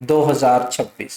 2026।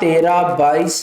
13, 22,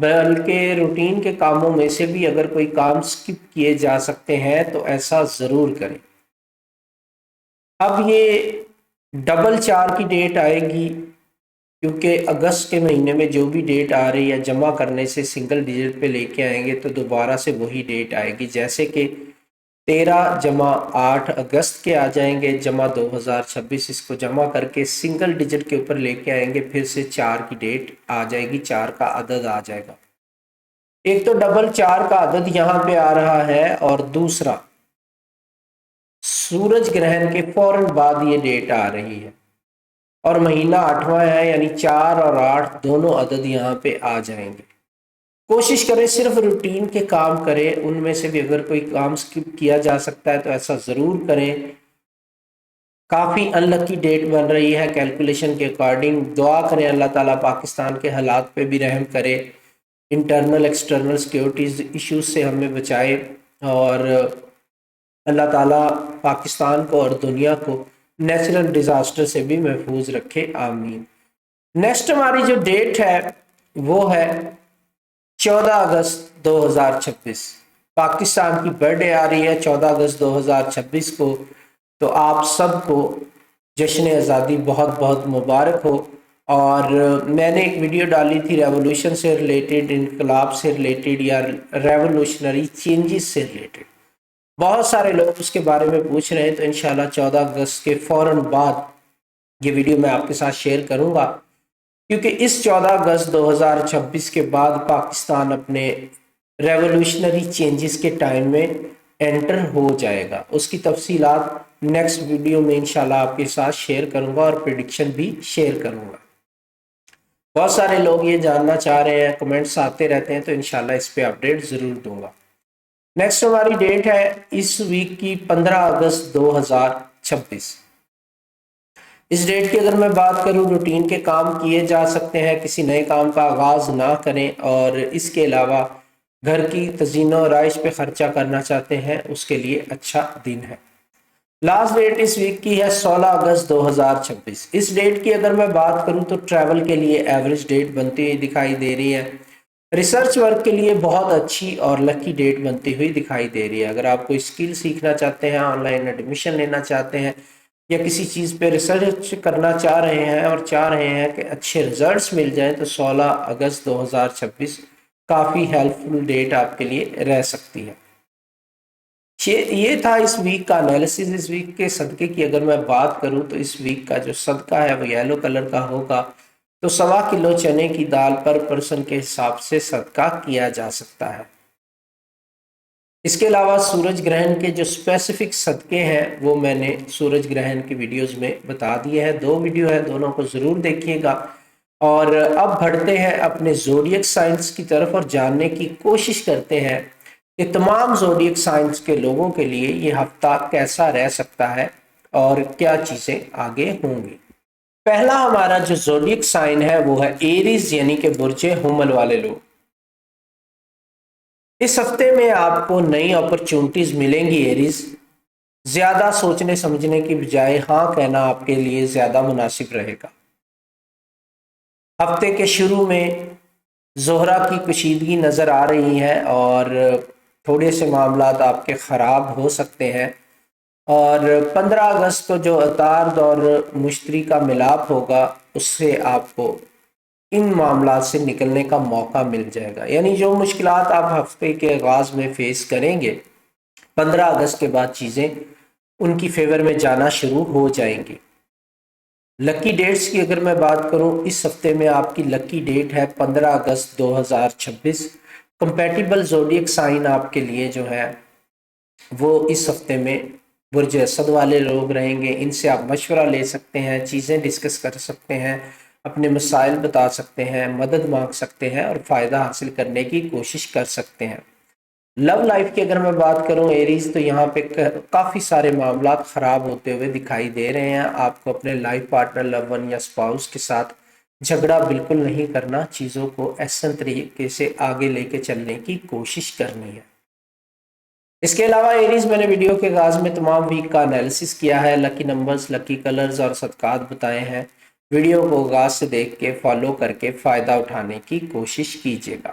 بلکہ روٹین کے کاموں میں سے بھی اگر کوئی کام سکپ کیے جا سکتے ہیں تو ایسا ضرور کریں۔ اب یہ ڈبل 4 کی ڈیٹ آئے گی، کیونکہ اگست کے مہینے میں جو بھی ڈیٹ آ رہی ہے جمع کرنے سے سنگل ڈیجٹ پہ لے کے آئیں گے تو دوبارہ سے وہی ڈیٹ آئے گی، جیسے کہ 13 جمع 8 اگست کے آ جائیں گے جمع 2026، اس کو جمع کر کے سنگل ڈیجٹ کے اوپر لے کے آئیں گے، پھر سے 4 کی ڈیٹ آ جائے گی، 4 کا عدد آ جائے گا۔ ایک تو ڈبل 4 کا عدد یہاں پہ آ رہا ہے، اور دوسرا سورج گرہن کے فوراً بعد یہ ڈیٹ آ رہی ہے، اور مہینہ 8واں ہے، یعنی 4 اور 8 دونوں عدد یہاں پہ آ جائیں گے۔ کوشش کریں صرف روٹین کے کام کریں، ان میں سے بھی اگر کوئی کام سکپ کیا جا سکتا ہے تو ایسا ضرور کریں۔ کافی ان لکی ڈیٹ بن رہی ہے کیلکولیشن کے اکارڈنگ، دعا کریں اللہ تعالیٰ پاکستان کے حالات پہ بھی رحم کرے، انٹرنل ایکسٹرنل سیکیورٹیز ایشوز سے ہمیں بچائے، اور اللہ تعالیٰ پاکستان کو اور دنیا کو نیچرل ڈیزاسٹر سے بھی محفوظ رکھے، آمین۔ نیکسٹ ہماری جو ڈیٹ ہے وہ ہے 14 اگست 2026، پاکستان کی برتھ ڈے آ رہی ہے 14 اگست 2026 کو، تو آپ سب کو جشن آزادی بہت بہت مبارک ہو۔ اور میں نے ایک ویڈیو ڈالی تھی ریولوشن سے ریلیٹڈ، انقلاب سے ریلیٹڈ یا ریولوشنری چینجز سے ریلیٹڈ، بہت سارے لوگ اس کے بارے میں پوچھ رہے ہیں، تو انشاءاللہ 14 اگست کے فوراً بعد یہ ویڈیو میں آپ کے ساتھ شیئر کروں گا، کیونکہ اس 14 اگست 2026 کے بعد پاکستان اپنے ریولوشنری چینجز کے ٹائم میں انٹر ہو جائے گا۔ اس کی تفصیلات نیکسٹ ویڈیو میں انشاءاللہ آپ کے ساتھ شیئر کروں گا، اور پریڈکشن بھی شیئر کروں گا۔ بہت سارے لوگ یہ جاننا چاہ رہے ہیں، کمنٹس آتے رہتے ہیں، تو انشاءاللہ اس پہ اپڈیٹ ضرور دوں گا۔ نیکسٹ ہماری ڈیٹ ہے اس ویک کی 15 اگست 2026۔ اس ڈیٹ کی اگر میں بات کروں، روٹین کے کام کیے جا سکتے ہیں، کسی نئے کام کا آغاز نہ کریں، اور اس کے علاوہ گھر کی تزئین و آرائش پہ خرچہ کرنا چاہتے ہیں، اس کے لیے اچھا دن ہے۔ لاسٹ ڈیٹ اس ویک کی ہے 16 اگست 2026۔ اس ڈیٹ کی اگر میں بات کروں تو ٹریول کے لیے ایوریج ڈیٹ بنتی ہوئی دکھائی دے رہی ہے، ریسرچ ورک کے لیے بہت اچھی اور لکی ڈیٹ بنتی ہوئی دکھائی دے رہی ہے۔ اگر آپ کوئی اسکل سیکھنا چاہتے ہیں، آن لائن ایڈمیشن لینا چاہتے ہیں، یا کسی چیز پہ ریسرچ کرنا چاہ رہے ہیں اور چاہ رہے ہیں کہ اچھے ریزلٹس مل جائیں، تو 16 اگست 2026 کافی ہیلپ فل ڈیٹ آپ کے لیے رہ سکتی ہے۔ یہ تھا اس ویک کا انالیسز۔ اس ویک کے صدقے کی اگر میں بات کروں تو اس ویک کا جو صدقہ ہے وہ یلو کلر کا ہوگا، تو 1.25 کلو چنے کی دال پر پرسن کے حساب سے صدقہ کیا جا سکتا ہے۔ اس کے علاوہ سورج گرہن کے جو اسپیسیفک صدقے ہیں وہ میں نے سورج گرہن کی ویڈیوز میں بتا دیے ہیں، 2 ویڈیو ہیں، دونوں کو ضرور دیکھیے گا۔ اور اب بڑھتے ہیں اپنے زوڈیک سائنس کی طرف، اور جاننے کی کوشش کرتے ہیں کہ تمام زوڈیک سائنس کے لوگوں کے لیے یہ ہفتہ کیسا رہ سکتا ہے اور کیا چیزیں آگے ہوں گی۔ پہلا ہمارا جو زوڈیک سائن ہے وہ ہے ایریز، یعنی کہ برج حمل والے لوگ۔ اس ہفتے میں آپ کو نئی اپرچونٹیز ملیں گی ایریز، زیادہ سوچنے سمجھنے کی بجائے ہاں کہنا آپ کے لیے زیادہ مناسب رہے گا۔ ہفتے کے شروع میں زہرہ کی کشیدگی نظر آ رہی ہے، اور تھوڑے سے معاملات آپ کے خراب ہو سکتے ہیں، اور 15 اگست کو جو عطارد اور مشتری کا ملاپ ہوگا اس سے آپ کو ان معاملات سے نکلنے کا موقع مل جائے گا۔ یعنی جو مشکلات آپ ہفتے کے آغاز میں فیس کریں گے، 15 اگست کے بعد چیزیں ان کی فیور میں جانا شروع ہو جائیں گی۔ لکی ڈیٹس کی اگر میں بات کروں، اس ہفتے میں آپ کی لکی ڈیٹ ہے 15 اگست 2026۔ کمپیٹیبل زوڈیک سائن آپ کے لیے جو ہے وہ اس ہفتے میں برج اسد والے لوگ رہیں گے۔ ان سے آپ مشورہ لے سکتے ہیں، چیزیں ڈسکس کر سکتے ہیں، اپنے مسائل بتا سکتے ہیں، مدد مانگ سکتے ہیں، اور فائدہ حاصل کرنے کی کوشش کر سکتے ہیں۔ لو لائف کی اگر میں بات کروں ایریز، تو یہاں پہ کافی سارے معاملات خراب ہوتے ہوئے دکھائی دے رہے ہیں۔ آپ کو اپنے لائف پارٹنر، لو ون یا اسپاؤس کے ساتھ جھگڑا بالکل نہیں کرنا، چیزوں کو احسن طریقے سے آگے لے کے چلنے کی کوشش کرنی ہے۔ اس کے علاوہ ایریز، میں نے ویڈیو کے آغاز میں تمام ویک کا انالیسس کیا ہے، لکی نمبرز، لکی کلرز اور صدقات بتائے ہیں۔ ویڈیو کو آغاز سے دیکھ کے فالو کر کے فائدہ اٹھانے کی کوشش کیجیے گا۔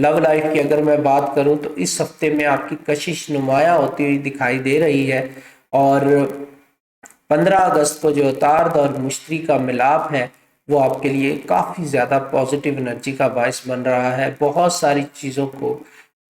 لو لائف کی اگر میں بات کروں تو اس ہفتے میں آپ کی کشش نمایاں ہوتی ہوئی دکھائی دے رہی ہے، اور 15 اگست کو جو اتارد اور مشتری کا ملاپ ہے وہ آپ کے لیے کافی زیادہ پازیٹیو انرجی کا باعث بن رہا ہے۔ بہت ساری چیزوں کو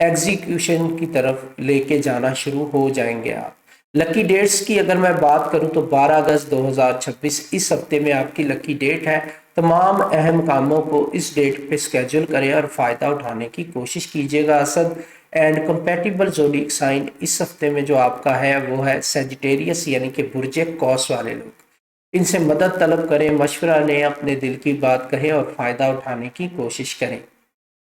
ایگزیکیوشن کی طرف لے کے جانا شروع ہو جائیں گے آپ۔ لکی ڈیٹس کی اگر میں بات کروں تو 12 اگست 2026 اس ہفتے میں آپ کی لکی ڈیٹ ہے۔ تمام اہم کاموں کو اس ڈیٹ پہ اسکیجول کریں اور فائدہ اٹھانے کی کوشش کیجیے گا۔ اسد اینڈ کمپیٹیبل زوڈیک سائن اس ہفتے میں جو آپ کا ہے وہ ہے سیجیٹیریس یعنی کہ برج قوس والے لوگ۔ ان سے مدد طلب کریں، مشورہ لیں، اپنے دل کی بات کہیں اور فائدہ اٹھانے کی کوشش کریں۔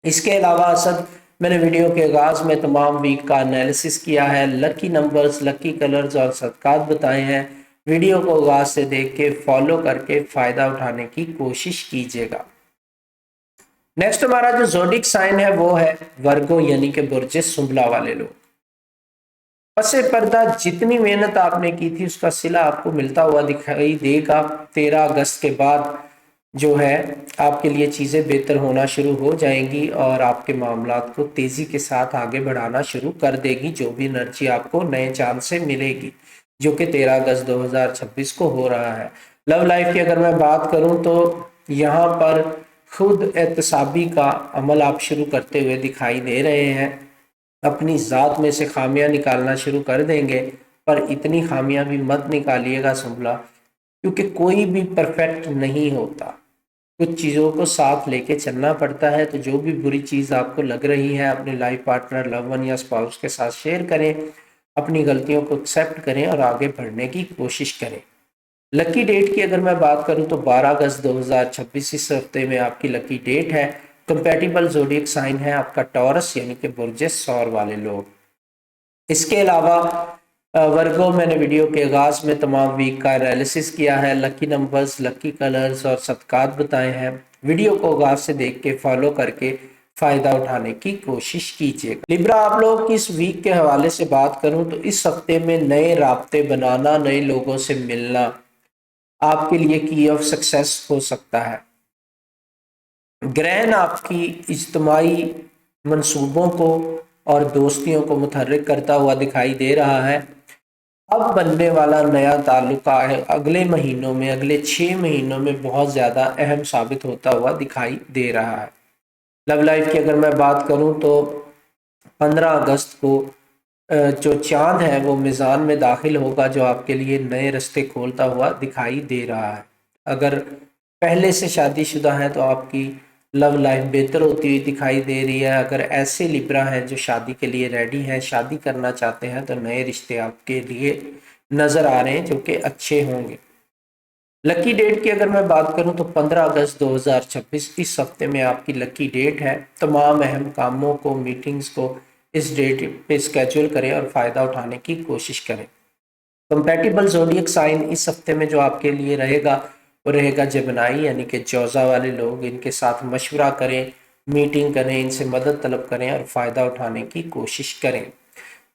اس کے علاوہ اسد میں نے ویڈیو کے آغاز میں تمام ویک کا انالیسس کیا ہے، لکی نمبرز، لکی کلرز اور صدقات بتائے ہیں۔ ویڈیو کو آغاز سے دیکھ کے فالو کر کے فائدہ اٹھانے کی کوشش کیجیے گا۔ نیکسٹ ہمارا جو زوڈک سائن ہے وہ ہے ورگو یعنی کہ برج سنبلا والے لوگ۔ پس پردہ جتنی محنت آپ نے کی تھی اس کا صلہ آپ کو ملتا ہوا دکھائی دے گا۔ 13 اگست کے بعد جو ہے آپ کے لیے چیزیں بہتر ہونا شروع ہو جائیں گی اور آپ کے معاملات کو تیزی کے ساتھ آگے بڑھانا شروع کر دے گی۔ جو بھی انرجی آپ کو نئے چاند سے ملے گی جو کہ 13 اگست 2026 کو ہو رہا ہے۔ لو لائف کی اگر میں بات کروں تو یہاں پر خود احتسابی کا عمل آپ شروع کرتے ہوئے دکھائی دے رہے ہیں۔ اپنی ذات میں سے خامیاں نکالنا شروع کر دیں گے، پر اتنی خامیاں بھی مت نکالیے گا سنبلا، کیونکہ کوئی بھی پرفیکٹ نہیں ہوتا، کچھ چیزوں کو ساتھ لے کے چلنا پڑتا ہے۔ تو جو بھی بری چیز آپ کو لگ رہی ہے اپنے لائف پارٹنر، لو ون یا اسپاؤس کے ساتھ شیئر کریں، اپنی غلطیوں کو ایکسیپٹ کریں اور آگے بڑھنے کی کوشش کریں۔ لکی ڈیٹ کی اگر میں بات کروں تو 12 اگست 2026 اس ہفتے میں آپ کی لکی ڈیٹ ہے۔ کمپیٹیبل زوڈیک سائن ہے آپ کا ٹورس یعنی کہ برج ثور والے لوگ۔ اس کے علاوہ ورگو میں نے ویڈیو کے آغاز میں تمام ویک کا انالیسس کیا ہے، لکی نمبرز، لکی کلرز اور صدقات بتائے ہیں۔ ویڈیو کو آغاز سے دیکھ کے فالو کر کے فائدہ اٹھانے کی کوشش کیجیے گا۔ لیبرا آپ لوگ کی اس ویک کے حوالے سے بات کروں تو اس ہفتے میں نئے رابطے بنانا، نئے لوگوں سے ملنا آپ کے لیے کی آف سکسیس ہو سکتا ہے۔ گرہن آپ کی اجتماعی منصوبوں کو اور دوستیوں کو متحرک کرتا ہوا دکھائی دے رہا ہے۔ اب بننے والا نیا تعلق اگلے مہینوں میں، اگلے 6 مہینوں میں بہت زیادہ اہم ثابت ہوتا ہوا دکھائی دے رہا ہے۔ لو لائف کی اگر میں بات کروں تو 15 اگست کو جو چاند ہے وہ میزان میں داخل ہوگا، جو آپ کے لیے نئے رستے کھولتا ہوا دکھائی دے رہا ہے۔ اگر پہلے سے شادی شدہ ہیں تو آپ کی لو لائف بہتر ہوتی ہوئی دکھائی دے رہی ہے۔ اگر ایسے لیبرا ہیں جو شادی کے لیے ریڈی ہیں، شادی کرنا چاہتے ہیں، تو نئے رشتے آپ کے لیے نظر آ رہے ہیں جو کہ اچھے ہوں گے۔ لکی ڈیٹ کی اگر میں بات کروں تو 15 اگست 2026 اس ہفتے میں آپ کی لکی ڈیٹ ہے۔ تمام اہم کاموں کو، میٹنگز کو اس ڈیٹ پہ اسکیجول کریں اور فائدہ اٹھانے کی کوشش کریں۔ کمپیٹیبل زوڈیک سائن اس ہفتے میں جو آپ کے لیے رہے گا وہ رہے گا جمنائی یعنی کہ جوزا والے لوگ۔ ان کے ساتھ مشورہ کریں، میٹنگ کریں، ان سے مدد طلب کریں اور فائدہ اٹھانے کی کوشش کریں۔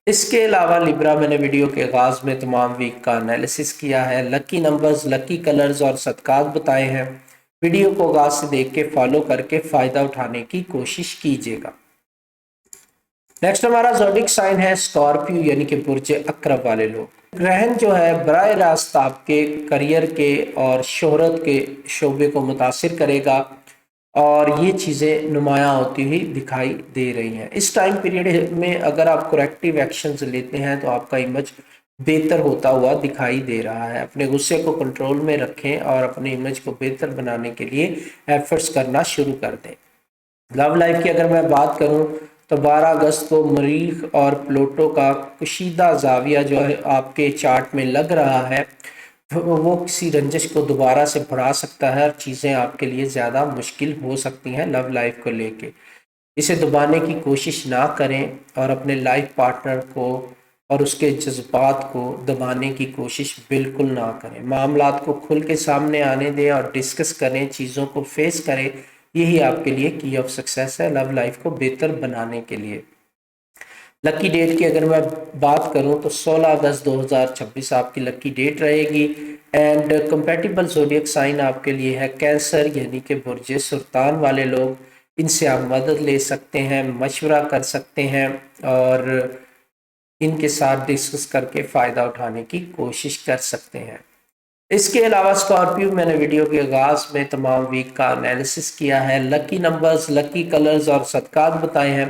اس کے علاوہ لیبرا میں نے ویڈیو کے آغاز میں تمام ویک کا انالیسس کیا ہے، لکی نمبرز، لکی کلرز اور صدقات بتائے ہیں۔ ویڈیو کو آغاز سے دیکھ کے فالو کر کے فائدہ اٹھانے کی کوشش کیجیے گا۔ نیکسٹ ہمارا زوڈک سائن ہے اسکارپیو یعنی کہ برج عقرب والے لوگ۔ گرہن جو ہے براہ راست آپ کے کریئر کے اور شہرت کے شعبے کو متاثر کرے گا اور یہ چیزیں نمایاں ہوتی ہوئی دکھائی دے رہی ہیں۔ اس ٹائم پیریڈ میں اگر آپ کریکٹیو ایکشنز لیتے ہیں تو آپ کا امیج بہتر ہوتا ہوا دکھائی دے رہا ہے۔ اپنے غصے کو کنٹرول میں رکھیں اور اپنے امیج کو بہتر بنانے کے لیے ایفرٹس کرنا شروع کر دیں۔ لو لائف کی اگر میں بات کروں تو 12 اگست کو مریخ اور پلوٹو کا کشیدہ زاویہ جو ہے آپ کے چارٹ میں لگ رہا ہے، وہ کسی رنجش کو دوبارہ سے بڑھا سکتا ہے اور چیزیں آپ کے لیے زیادہ مشکل ہو سکتی ہیں۔ لو لائف کو لے کے اسے دبانے کی کوشش نہ کریں اور اپنے لائف پارٹنر کو اور اس کے جذبات کو دبانے کی کوشش بالکل نہ کریں۔ معاملات کو کھل کے سامنے آنے دیں اور ڈسکس کریں، چیزوں کو فیس کریں، یہی آپ کے لیے کی آف سکسیس ہے لو لائف کو بہتر بنانے کے لیے۔ لکی ڈیٹ کی اگر میں بات کروں تو 16 اگست 2026 آپ کی لکی ڈیٹ رہے گی۔ اینڈ کمپیٹیبل زوڈیک سائن آپ کے لیے ہے کینسر یعنی کہ برج سرطان والے لوگ۔ ان سے آپ مدد لے سکتے ہیں، مشورہ کر سکتے ہیں اور ان کے ساتھ ڈسکس کر کے فائدہ اٹھانے کی کوشش کر سکتے ہیں۔ اس کے علاوہ اسکارپیو میں نے ویڈیو کے آغاز میں تمام ویک کا انالیسس کیا ہے، لکی نمبرز، لکی کلرز اور صدقات بتائے ہیں۔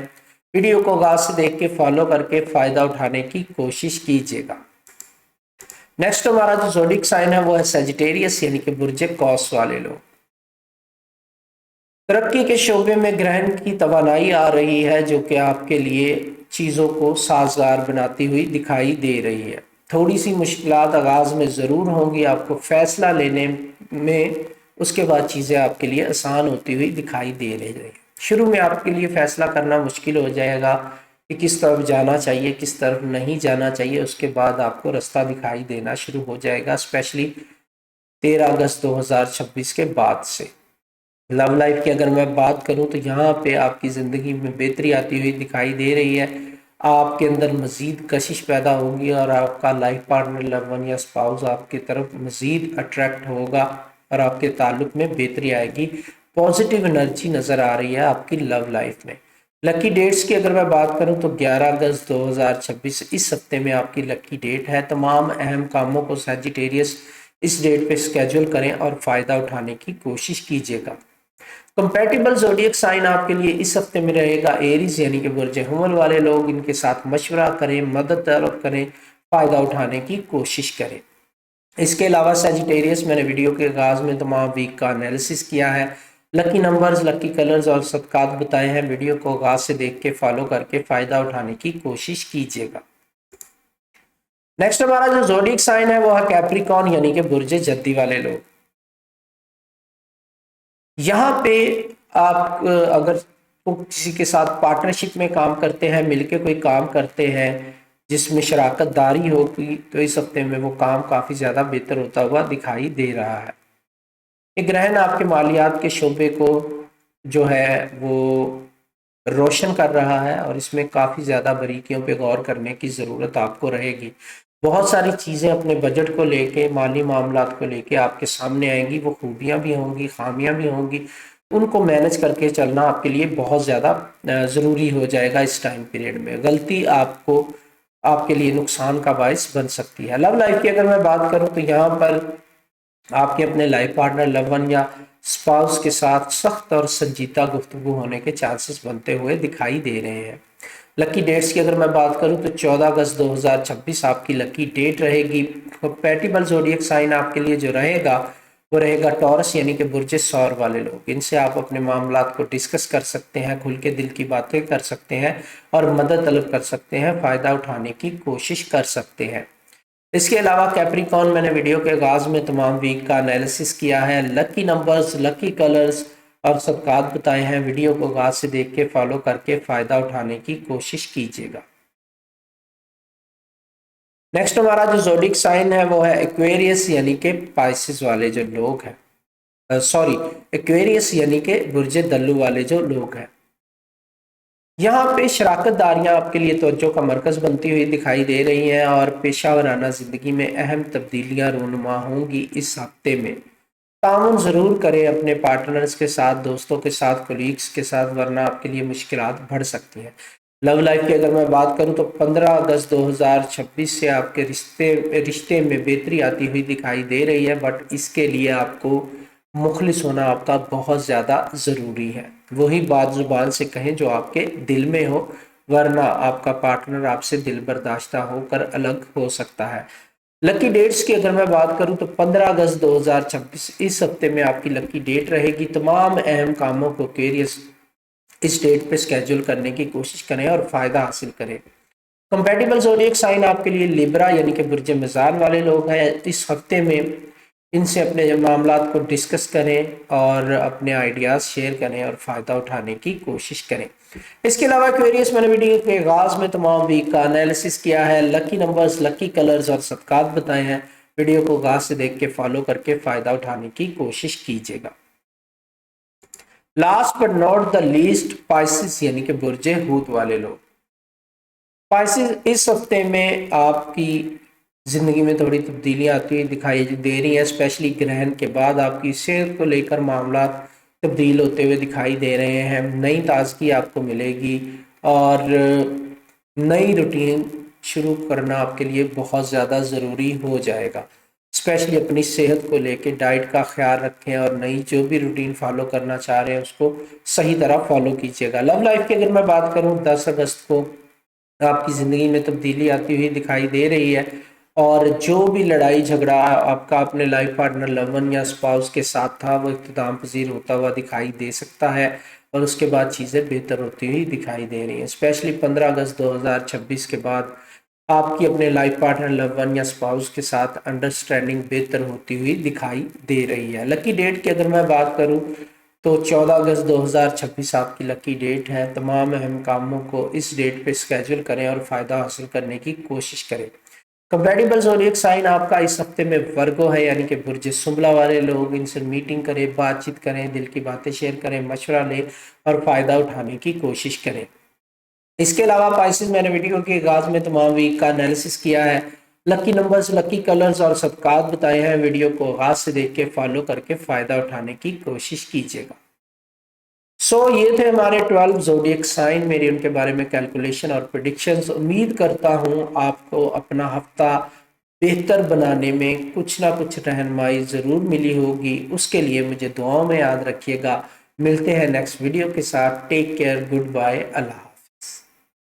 ویڈیو کو آغاز سے دیکھ کے فالو کر کے فائدہ اٹھانے کی کوشش کیجیے گا۔ نیکسٹ ہمارا جو زوڈک سائن ہے وہ ہے سیجیٹیریس یعنی کہ برج قوس والے لوگ۔ ترقی کے شعبے میں گرہن کی توانائی آ رہی ہے جو کہ آپ کے لیے چیزوں کو سازگار بناتی ہوئی دکھائی دے رہی ہے۔ تھوڑی سی مشکلات آغاز میں ضرور ہوں گی آپ کو فیصلہ لینے میں، اس کے بعد چیزیں آپ کے لیے آسان ہوتی ہوئی دکھائی دے رہی ہیں۔ شروع میں آپ کے لیے فیصلہ کرنا مشکل ہو جائے گا کہ کس طرف جانا چاہیے کس طرف نہیں جانا چاہیے، اس کے بعد آپ کو رستہ دکھائی دینا شروع ہو جائے گا، اسپیشلی 13 اگست 2026 کے بعد سے۔ لو لائف کی اگر میں بات کروں تو یہاں پہ آپ کی زندگی میں بہتری آتی ہوئی دکھائی دے رہی ہے، آپ کے اندر مزید کشش پیدا ہوگی اور آپ کا لائف پارٹنر، لو ون یا اسپاؤس آپ کی طرف مزید اٹریکٹ ہوگا اور آپ کے تعلق میں بہتری آئے گی۔ پازیٹیو انرجی نظر آ رہی ہے آپ کی لو لائف میں۔ لکی ڈیٹس کی اگر میں بات کروں تو 11 اگست 2026 اس ہفتے میں آپ کی لکی ڈیٹ ہے۔ تمام اہم کاموں کو سیجیٹیریس اس ڈیٹ پہ اسکیجول کریں اور فائدہ اٹھانے کی کوشش کیجیے گا۔ کمپیٹیبل زوڈیک سائن آپ کے لیے اس ہفتے میں رہے گا ایریز یعنی کہ برج حمل والے لوگ، ان کے ساتھ مشورہ کریں، مدد طلب کریں، فائدہ اٹھانے کی کوشش کریں۔ اس کے علاوہ سیجیٹیریس میں نے ویڈیو کے آغاز میں تمام ویک کا انالیسس کیا ہے، لکی نمبرز، لکی کلرز اور صدقات بتائے ہیں۔ ویڈیو کو آغاز سے دیکھ کے فالو کر کے فائدہ اٹھانے کی کوشش کیجیے گا۔ نیکسٹ ہمارا جو زوڈیک سائن ہے وہ ہے کیپریکارن یعنی کہ برج جدی والے لوگ۔ یہاں پہ آپ اگر کسی کے ساتھ پارٹنرشپ میں کام کرتے ہیں، مل کے کوئی کام کرتے ہیں جس میں شراکت داری ہوگی، تو اس ہفتے میں وہ کام کافی زیادہ بہتر ہوتا ہوا دکھائی دے رہا ہے۔ یہ گرہن آپ کے مالیات کے شعبے کو جو ہے وہ روشن کر رہا ہے اور اس میں کافی زیادہ باریکیوں پہ غور کرنے کی ضرورت آپ کو رہے گی۔ بہت ساری چیزیں اپنے بجٹ کو لے کے، مالی معاملات کو لے کے آپ کے سامنے آئیں گی، وہ خوبیاں بھی ہوں گی، خامیاں بھی ہوں گی، ان کو مینج کر کے چلنا آپ کے لیے بہت زیادہ ضروری ہو جائے گا۔ اس ٹائم پیریڈ میں غلطی آپ کے لیے نقصان کا باعث بن سکتی ہے۔ لو لائف کی اگر میں بات کروں تو یہاں پر آپ کے اپنے لائف پارٹنر، لو ون یا اسپاؤس کے ساتھ سخت اور سنجیدہ گفتگو ہونے کے چانسز بنتے ہوئے دکھائی دے رہے ہیں۔ لکی ڈیٹس کی اگر میں بات کروں تو 14 اگست 2026 آپ کی لکی ڈیٹ رہے گی۔ کمپیٹیبل زوڈیک سائن آپ کے لیے جو رہے گا وہ رہے گا ٹورس یعنی کہ برج ثور والے لوگ۔ ان سے آپ اپنے معاملات کو ڈسکس کر سکتے ہیں، کھل کے دل کی باتیں کر سکتے ہیں اور مدد طلب کر سکتے ہیں، فائدہ اٹھانے کی کوشش کر سکتے ہیں۔ اس کے علاوہ کیپریکارن میں نے ویڈیو کے آغاز میں تمام ویک کا انالیسس کیا ہے، لکی نمبرز، لکی کلرز اور صدقات بتائے ہیں۔ ویڈیو کو آغاز سے دیکھ کے فالو کر کے فائدہ اٹھانے کی کوشش کیجیے گا۔ نیکسٹ ہمارا جو زوڈک سائن ہے وہ ہے ایکویریس یعنی کہ پائسز والے جو لوگ ہیں، ایکویریس یعنی کہ برج دلو والے جو لوگ ہیں۔ یہاں پہ شراکت داریاں آپ کے لیے توجہ کا مرکز بنتی ہوئی دکھائی دے رہی ہیں اور پیشہ ورانہ زندگی میں اہم تبدیلیاں رونما ہوں گی اس ہفتے میں۔ تعاون ضرور کریں اپنے پارٹنرز کے ساتھ، دوستوں کے ساتھ، کولیگز کے ساتھ، ورنہ آپ کے لیے مشکلات بڑھ سکتی ہیں۔ لو لائف کی اگر میں بات کروں تو 15 اگست 2026 سے آپ کے رشتے میں بہتری آتی ہوئی دکھائی دے رہی ہے، بٹ اس کے لیے آپ کو مخلص ہونا آپ کا بہت زیادہ ضروری ہے۔ وہی بات زبان سے کہیں جو آپ کے دل میں ہو، ورنہ آپ کا پارٹنر آپ سے دل برداشتہ ہو کر الگ ہو سکتا ہے۔ لکی ڈیٹس کی اگر میں بات کروں تو 15 اگست 2026 اس ہفتے میں آپ کی لکی ڈیٹ رہے گی۔ تمام اہم کاموں کو کیریس اس ڈیٹ پہ اسکیجول کرنے کی کوشش کریں اور فائدہ حاصل کریں۔ کمپیٹیبل زوڈیک سائن آپ کے لیے لیبرا یعنی کہ برج میزان والے لوگ ہیں۔ اس ہفتے میں ان سے اپنے معاملات کو ڈسکس کریں اور اپنے آئیڈیاز شیئر کریں اور فائدہ اٹھانے کی کوشش کریں۔ اس کے علاوہ ایکویریس میں نے ویڈیو کے آغاز میں تمام ویک کا انالیسس کیا ہے، لکی نمبرز، لکی کلرز اور صدقات بتائے ہیں۔ ویڈیو کو آغاز سے دیکھ کے فالو کر کے فائدہ اٹھانے کی کوشش کیجیے گا۔ Last but not the least Pisces یعنی کہ برج حوت والے لوگ۔ پائسز اس ہفتے میں آپ کی زندگی میں تھوڑی تبدیلیاں آتی ہوئی دکھائی دے رہی ہیں، اسپیشلی گرہن کے بعد آپ کی صحت کو لے کر معاملات تبدیل ہوتے ہوئے دکھائی دے رہے ہیں، نئی تازگی آپ کو ملے گی اور نئی روٹین شروع کرنا آپ کے لیے بہت زیادہ ضروری ہو جائے گا۔ اسپیشلی اپنی صحت کو لے کے ڈائٹ کا خیال رکھیں اور نئی جو بھی روٹین فالو کرنا چاہ رہے ہیں اس کو صحیح طرح فالو کیجیے گا۔ لو لائف کی اگر میں بات کروں، 10 اگست کو آپ کی زندگی میں تبدیلی آتی ہوئی دکھائی دے رہی ہے، اور جو بھی لڑائی جھگڑا آپ کا اپنے لائف پارٹنر، لون یا اسپاؤس کے ساتھ تھا وہ اختتام پذیر ہوتا ہوا دکھائی دے سکتا ہے، اور اس کے بعد چیزیں بہتر ہوتی ہوئی دکھائی دے رہی ہیں۔ اسپیشلی 15 اگست 2026 کے بعد آپ کی اپنے لائف پارٹنر، لون یا اسپاؤس کے ساتھ انڈرسٹینڈنگ بہتر ہوتی ہوئی دکھائی دے رہی ہے۔ لکی ڈیٹ کی اگر میں بات کروں تو 14 اگست 2026 آپ کی لکی ڈیٹ ہے۔ تمام اہم کاموں کو اس ڈیٹ پہ اسکیجول کریں اور فائدہ حاصل کرنے کی کوشش کریں۔ کمپیٹیبل زوڈیک سائن آپ کا اس ہفتے میں ورگو ہے، یعنی کہ برج سنبلا والے لوگ، ان سے میٹنگ کریں، بات چیت کریں، دل کی باتیں شیئر کریں، مشورہ لیں اور فائدہ اٹھانے کی کوشش کریں۔ اس کے علاوہ پائسز، میں نے ویڈیو کے آغاز میں تمام ویک کا انالیسس کیا ہے، لکی نمبرز، لکی کلرز اور صدقات بتائے ہیں۔ ویڈیو کو آغاز سے دیکھ کے فالو کر کے فائدہ اٹھانے کی کوشش کیجیے گا۔ یہ تھے ہمارے 12 زوڈیک سائن، میری ان کے بارے میں کیلکولیشن اور پریڈکشنز۔ امید کرتا ہوں آپ کو اپنا ہفتہ بہتر بنانے میں کچھ نہ کچھ رہنمائی ضرور ملی ہوگی۔ اس کے لیے مجھے دعاؤں میں یاد رکھیے گا۔ ملتے ہیں نیکسٹ ویڈیو کے ساتھ۔ ٹیک کیئر، گڈ بائے، اللہ حافظ۔